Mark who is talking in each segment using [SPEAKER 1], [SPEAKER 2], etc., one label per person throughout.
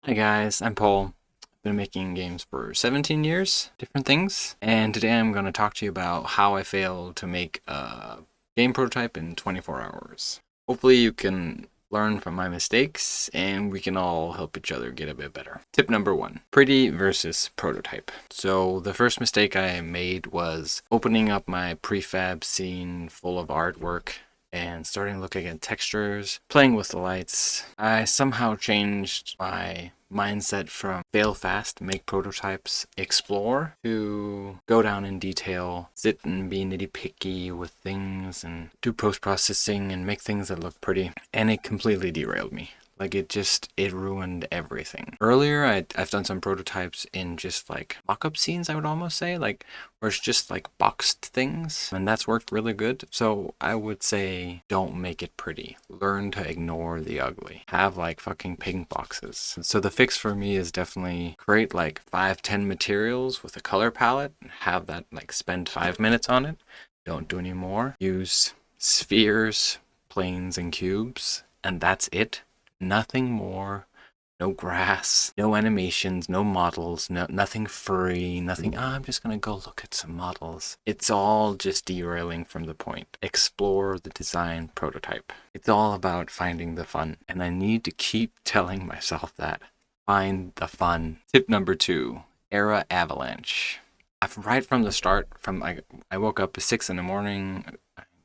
[SPEAKER 1] Hi guys, I'm Paul. I've been making games for 17 years, different things, and today I'm going to talk to you about how I failed to make a game prototype in 24 hours. Hopefully you can learn from my mistakes and we can all help each other get a bit better. Tip number 1, pretty versus prototype. So the first mistake I made was opening up my prefab scene full of artwork and starting looking at textures, playing with the lights. I somehow changed my mindset from fail fast, make prototypes, explore, to go down in detail, sit and be nitty picky with things and do post-processing and make things that look pretty. And it completely derailed me. Like it ruined everything. Earlier, I've done some prototypes in just like mock-up scenes, I would almost say, like where it's just like boxed things, and that's worked really good. So I would say don't make it pretty. Learn to ignore the ugly. Have like fucking pink boxes. So the fix for me is definitely create like 5-10 materials with a color palette, have that like spend 5 minutes on it. Don't do any more. Use spheres, planes, and cubes, and that's it. Nothing more. No grass, no animations, no models, nothing furry, nothing, I'm just gonna go look at some models. It's all just derailing from the point. Explore the design prototype. It's all about finding the fun, and I need to keep telling myself that. Find the fun. Tip number 2, era avalanche. Right from the start, I woke up at 6 in the morning,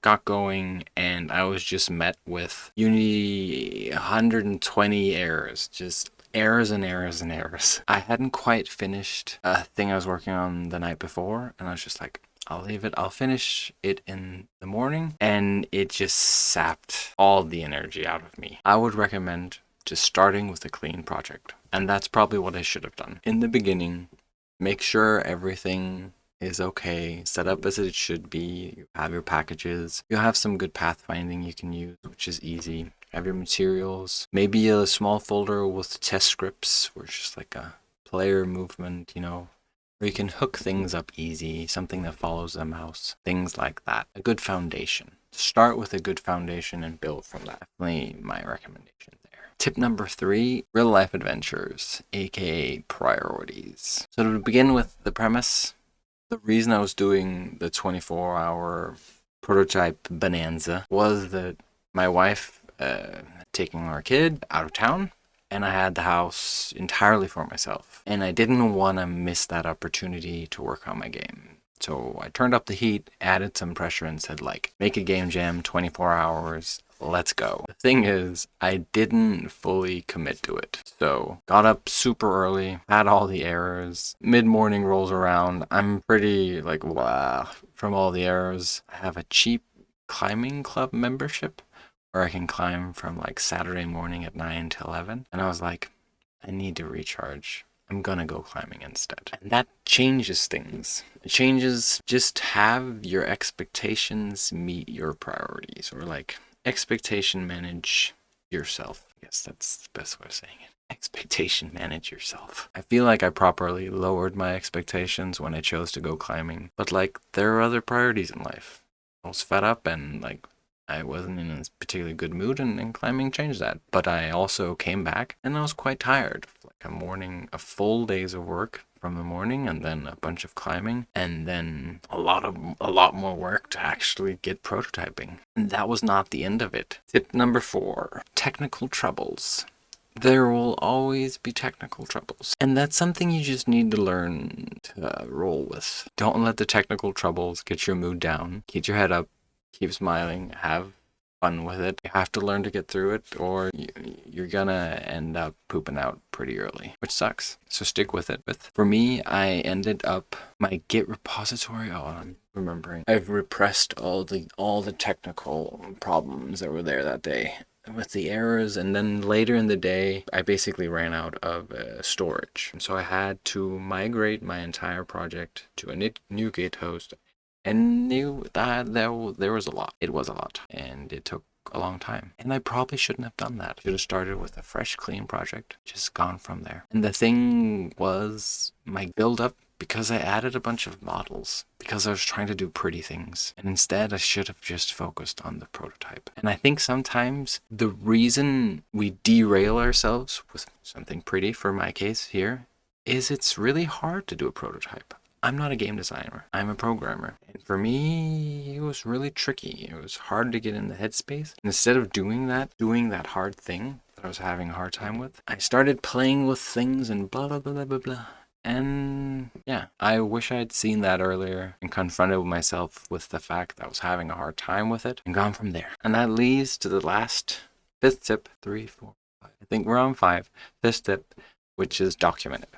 [SPEAKER 1] got going, and I was just met with Unity 120 errors. Just errors and errors and errors. I hadn't quite finished a thing I was working on the night before, and I was just like, I'll leave it. I'll finish it in the morning, and it just sapped all the energy out of me. I would recommend just starting with a clean project, and that's probably what I should have done. In the beginning, make sure everything is okay, set up as it should be. You have your packages. You have some good pathfinding you can use, which is easy. Have your materials. Maybe a small folder with test scripts, where it's just like a player movement, where you can hook things up easy, something that follows the mouse, things like that. A good foundation. Start with a good foundation and build from that. Definitely my recommendation there. Tip number 3, real life adventures, aka priorities. So to begin with the premise, the reason I was doing the 24-hour prototype bonanza was that my wife taking our kid out of town, and I had the house entirely for myself. And I didn't want to miss that opportunity to work on my game. So I turned up the heat, added some pressure, and said, like, make a game jam, 24 hours, let's go. The thing is, I didn't fully commit to it. So got up super early, had all the errors. Mid-morning rolls around. I'm pretty like, wow, from all the errors. I have a cheap climbing club membership where I can climb from like Saturday morning at 9 to 11. And I was like, I need to recharge. I'm gonna go climbing instead. And that changes things. It changes, just have your expectations meet your priorities, or like expectation manage yourself. I guess that's the best way of saying it. Expectation manage yourself. I feel like I properly lowered my expectations when I chose to go climbing, but like there are other priorities in life. I was fed up and like I wasn't in a particularly good mood, and climbing changed that. But I also came back and I was quite tired. Like a full days of work from the morning, and then a bunch of climbing, and then a lot more work to actually get prototyping. And that was not the end of it. Tip number 4, technical troubles. There will always be technical troubles, and that's something you just need to learn to roll with. Don't let the technical troubles get your mood down. Keep your head up, keep smiling, have fun with it. You have to learn to get through it, or you're gonna end up pooping out pretty early, which sucks. So stick with it. For me, I ended up my Git repository. Oh, I'm remembering. I've repressed all the technical problems that were there that day with the errors, and then later in the day I basically ran out of storage, so I had to migrate my entire project to a new Git host, and knew that there was a lot. It was a lot, and it took a long time, and I probably shouldn't have done that. Should have started with a fresh, clean project, just gone from there. And the thing was, my build up because I added a bunch of models, because I was trying to do pretty things. And instead, I should have just focused on the prototype. And I think sometimes the reason we derail ourselves with something pretty, for my case here, is it's really hard to do a prototype. I'm not a game designer. I'm a programmer. And for me, it was really tricky. It was hard to get in the headspace. And instead of doing that hard thing that I was having a hard time with, I started playing with things and blah, blah, blah, blah, blah. And yeah, I wish I had seen that earlier and confronted myself with the fact that I was having a hard time with it and gone from there. And that leads to the last fifth tip, 3, 4, 5. I think we're on 5. Fifth tip, which is document it.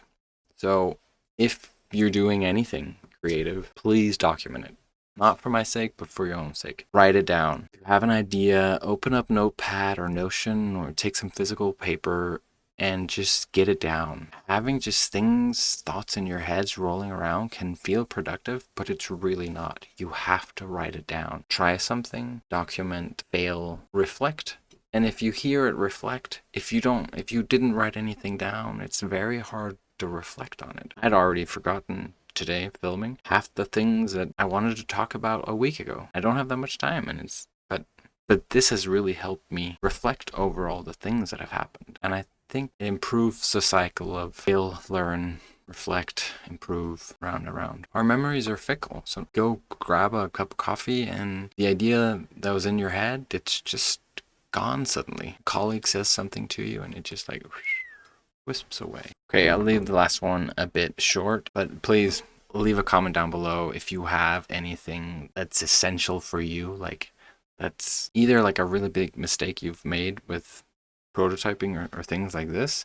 [SPEAKER 1] So if you're doing anything creative, please document it. Not for my sake, but for your own sake. Write it down. If you have an idea, open up Notepad or Notion or take some physical paper and just get it down. Having just thoughts in your heads rolling around can feel productive, but it's really not. You have to write it down. Try something, document, fail, reflect. And if you hear it, reflect. If you didn't write anything down, it's very hard to reflect on it. I'd already forgotten today filming half the things that I wanted to talk about a week ago. I don't have that much time, and but this has really helped me reflect over all the things that have happened. And I think it improves the cycle of fail, learn, reflect, improve, round and around. Our memories are fickle, so go grab a cup of coffee and the idea that was in your head, it's just gone suddenly. A colleague says something to you and it just like wisps away. Okay, I'll leave the last one a bit short, but please leave a comment down below if you have anything that's essential for you, like that's either like a really big mistake you've made with prototyping or things like this,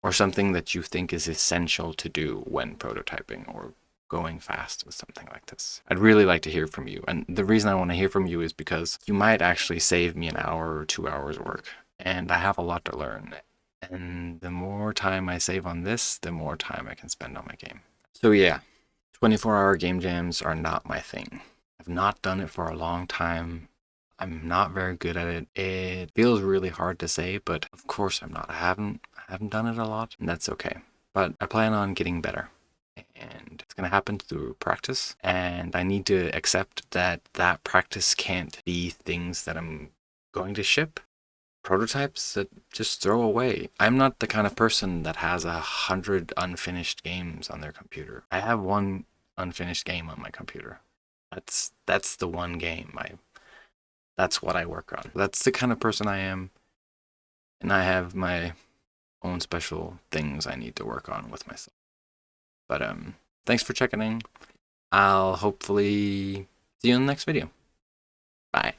[SPEAKER 1] or something that you think is essential to do when prototyping or going fast with something like this. I'd really like to hear from you. And the reason I want to hear from you is because you might actually save me an hour or 2 hours work. And I have a lot to learn. And the more time I save on this, the more time I can spend on my game. So yeah, 24-hour game jams are not my thing. I've not done it for a long time. I'm not very good at it. It feels really hard to say, but of course I'm not. I haven't done it a lot, and that's okay. But I plan on getting better. And it's going to happen through practice. And I need to accept that practice can't be things that I'm going to ship. Prototypes that just throw away. I'm not the kind of person that has 100 unfinished games on their computer. I have 1 unfinished game on my computer. That's the one game that's what I work on. That's the kind of person I am. And I have my own special things I need to work on with myself. But thanks for checking in. I'll hopefully see you in the next video. Bye.